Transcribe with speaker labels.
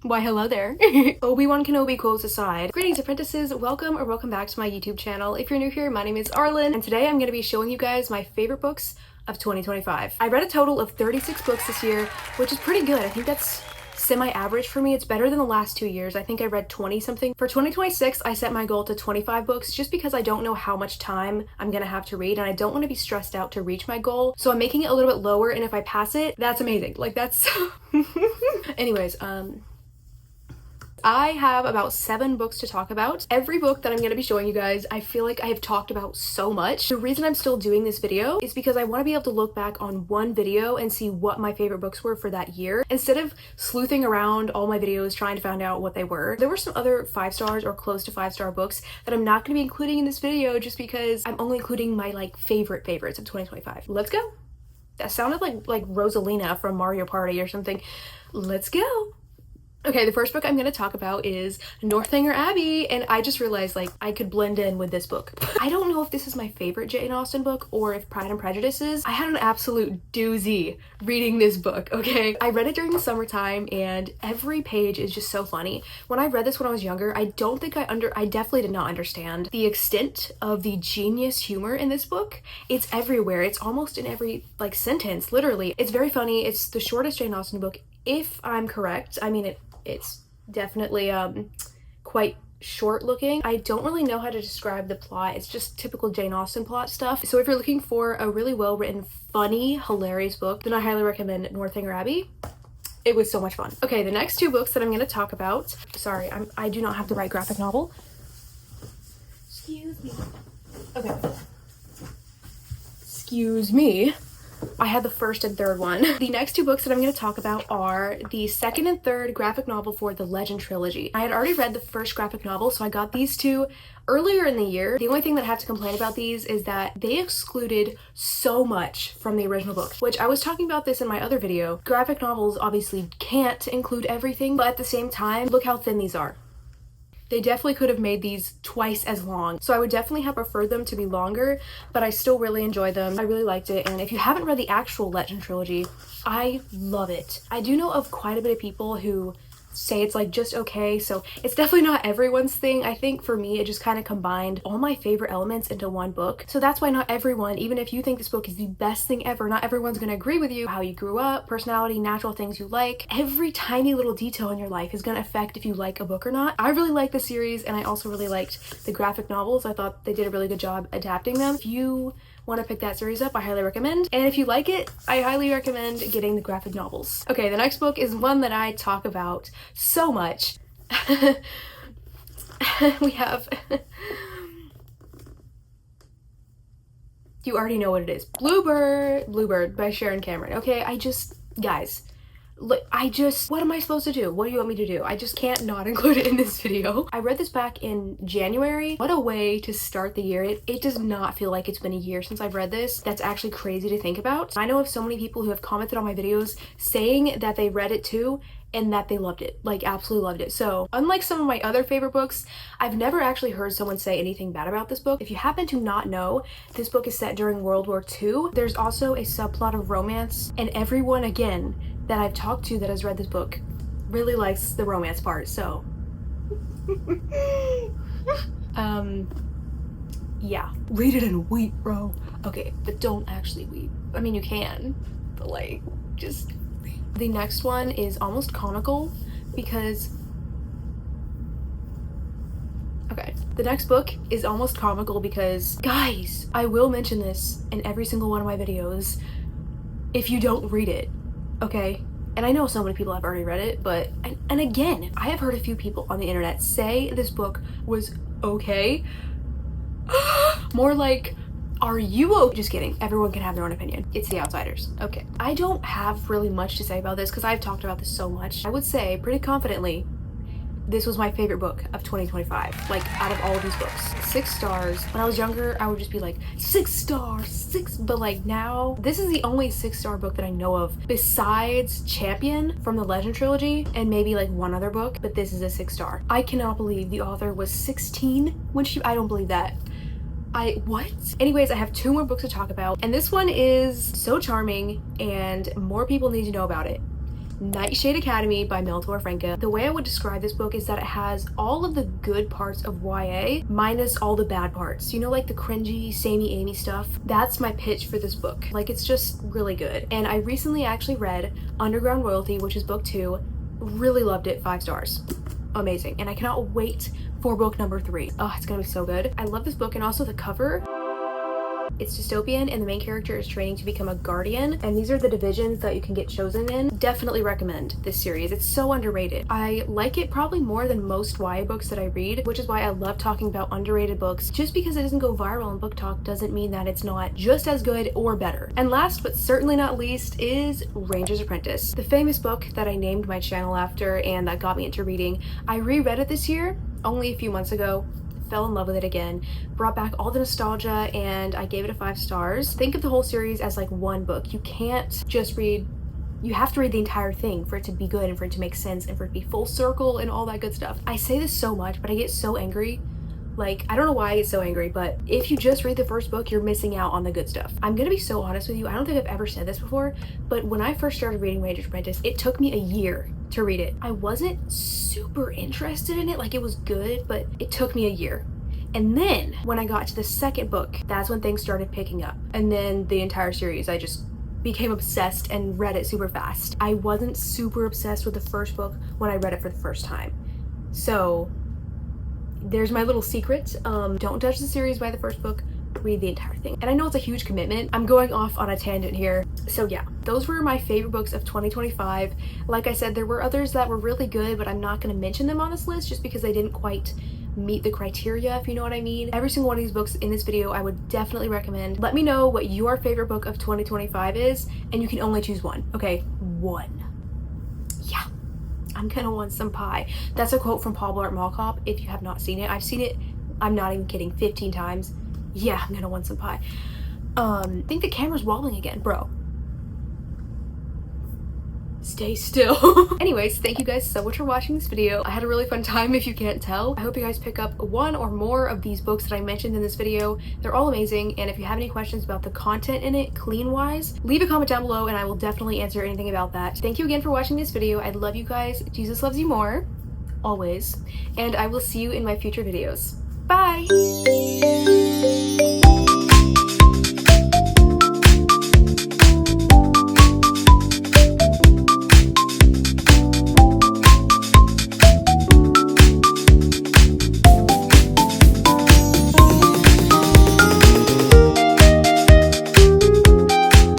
Speaker 1: Why hello there. Obi-Wan Kenobi quotes aside, greetings apprentices, welcome or welcome back to my YouTube channel. If you're new here, my name is Arlin, and today I'm going to be showing you guys my favorite books of 2025. I read a total of 36 books this year, which is pretty good. I think that's semi-average for me. It's better than the last 2 years. I think I read 20 something. For 2026, I set my goal to 25 books just because I don't know how much time I'm gonna have to read and I don't want to be stressed out to reach my goal. So I'm making it a little bit lower, and if I pass it, that's amazing. Like that's anyways, I have about 7 books to talk about. Every book that I'm going to be showing you guys, I feel like I have talked about so much. The reason I'm still doing this video is because I want to be able to look back on one video and see what my favorite books were for that year, instead of sleuthing around all my videos trying to find out what they were. There were some other 5 stars or close to 5-star books that I'm not going to be including in this video just because I'm only including my like favorites of 2025. Let's go. That sounded like Rosalina from Mario Party or something. Let's go. Okay, the first book I'm going to talk about is Northanger Abbey, and I just realized like I could blend in with this book. I don't know if this is my favorite Jane Austen book or if Pride and Prejudice is. I had an absolute doozy reading this book, okay? I read it during the summertime and every page is just so funny. When I read this when I was younger, I don't think I definitely did not understand the extent of the genius humor in this book. It's everywhere. It's almost in every like sentence, literally. It's very funny. It's the shortest Jane Austen book, if I'm correct. I mean, it's definitely quite short looking. I don't really know how to describe the plot. It's just typical Jane Austen plot stuff. So if you're looking for a really well written, funny, hilarious book, then I highly recommend Northanger Abbey. It was so much fun. Okay, the next 2 books that I'm going to talk about. Sorry, I do not have the right graphic novel. Excuse me. Okay. Excuse me. I had the first and third one. The next 2 books that I'm going to talk about are the second and third graphic novel for the Legend trilogy. I had already read the first graphic novel, so I got these 2 earlier in the year. The only thing that I have to complain about these is that they excluded so much from the original book, which I was talking about this in my other video. Graphic novels obviously can't include everything, but at the same time, look how thin these are. They definitely could have made these twice as long. So I would definitely have preferred them to be longer, but I still really enjoyed them. I really liked it. And if you haven't read the actual Legend trilogy, I love it. I do know of quite a bit of people who say it's like just okay, so it's definitely not everyone's thing. I think for me it just kind of combined all my favorite elements into one book, so that's why not everyone, even if you think this book is the best thing ever, not everyone's gonna agree with you. How you grew up, personality, natural things you like, every tiny little detail in your life is gonna affect if you like a book or not. I really liked the series, and I also really liked the graphic novels. I thought they did a really good job adapting them. If you want to pick that series up, I highly recommend. And if you like it, I highly recommend getting the graphic novels. Okay, the next book is one that I talk about so much. We have you already know what it is. Bluebird by Sharon. Okay, guys, look, what am I supposed to do? What do you want me to do? I just can't not include it in this video. I read this back in January. What a way to start the year. It does not feel like it's been a year since I've read this. That's actually crazy to think about. I know of so many people who have commented on my videos saying that they read it too and that they loved it, like absolutely loved it. So unlike some of my other favorite books, I've never actually heard someone say anything bad about this book. If you happen to not know, this book is set during World War II. There's also a subplot of romance, and everyone, again, that I've talked to that has read this book really likes the romance part, so yeah, read it and weep, bro. Okay, but don't actually weep. I mean, you can, but like, just read. The next one is almost comical because the next book is almost comical because, guys, I will mention this in every single one of my videos if you don't read it. Okay, and I know so many people have already read it, but and again, I have heard a few people on the internet say this book was okay. More like, are you okay? Just kidding, everyone can have their own opinion. It's The Outsiders. Okay, I don't have really much to say about this because I've talked about this so much. I would say pretty confidently this was my favorite book of 2025, like out of all of these books. 6 stars. When I was younger, I would just be like 6 stars, 6, but like now, this is the only 6-star book that I know of besides Champion from the Legend trilogy and maybe like one other book, but this is a 6-star. I cannot believe the author was 16 when I don't believe that. What? Anyways, I have 2 more books to talk about, and this one is so charming and more people need to know about it. Nightshade Academy by Meltor Franca. The way I would describe this book is that it has all of the good parts of YA minus all the bad parts. You know, like the cringy, samey Amy stuff? That's my pitch for this book. Like, it's just really good. And I recently actually read Underground Royalty, which is book 2. Really loved it, 5 stars. Amazing. And I cannot wait for book number 3. Oh, it's gonna be so good. I love this book, and also the cover. It's dystopian and the main character is training to become a guardian, and these are the divisions that you can get chosen in. Definitely recommend this series. It's so underrated. I like it probably more than most YA books that I read, which is why I love talking about underrated books. Just because it doesn't go viral in book talk doesn't mean that it's not just as good or better. And last but certainly not least is Ranger's Apprentice, the famous book that I named my channel after and that got me into reading. I reread it this year, only a few months ago. Fell in love with it again, brought back all the nostalgia, and I gave it a 5 stars. Think of the whole series as like one book. You can't just read, you have to read the entire thing for it to be good and for it to make sense and for it to be full circle and all that good stuff. I say this so much, but I get so angry. Like, I don't know why I get so angry, but if you just read the first book, you're missing out on the good stuff. I'm gonna be so honest with you, I don't think I've ever said this before, but when I first started reading Ranger's Apprentice, it took me a year to read it. I wasn't super interested in it, like it was good, but it took me a year. And then when I got to the second book, that's when things started picking up. And then the entire series, I just became obsessed and read it super fast. I wasn't super obsessed with the first book when I read it for the first time. So there's my little secret. Don't judge the series by the first book, read the entire thing. And I know it's a huge commitment. I'm going off on a tangent here. So yeah, those were my favorite books of 2025. Like I said, there were others that were really good, but I'm not gonna mention them on this list just because they didn't quite meet the criteria, if you know what I mean. Every single one of these books in this video I would definitely recommend. Let me know what your favorite book of 2025 is, and you can only choose one. Okay, one. Yeah, I'm gonna want some pie. That's a quote from Paul Blart Mall Cop. If you have not seen it, I've seen it, I'm not even kidding, 15 times. Yeah, I'm gonna want some pie. I think the camera's wobbling again, bro. Stay still. Anyways, thank you guys so much for watching this video. I had a really fun time, if you can't tell. I hope you guys pick up one or more of these books that I mentioned in this video. They're all amazing, and if you have any questions about the content in it, clean-wise, leave a comment down below and I will definitely answer anything about that. Thank you again for watching this video. I love you guys. Jesus loves you more, always, and I will see you in my future videos. Bye!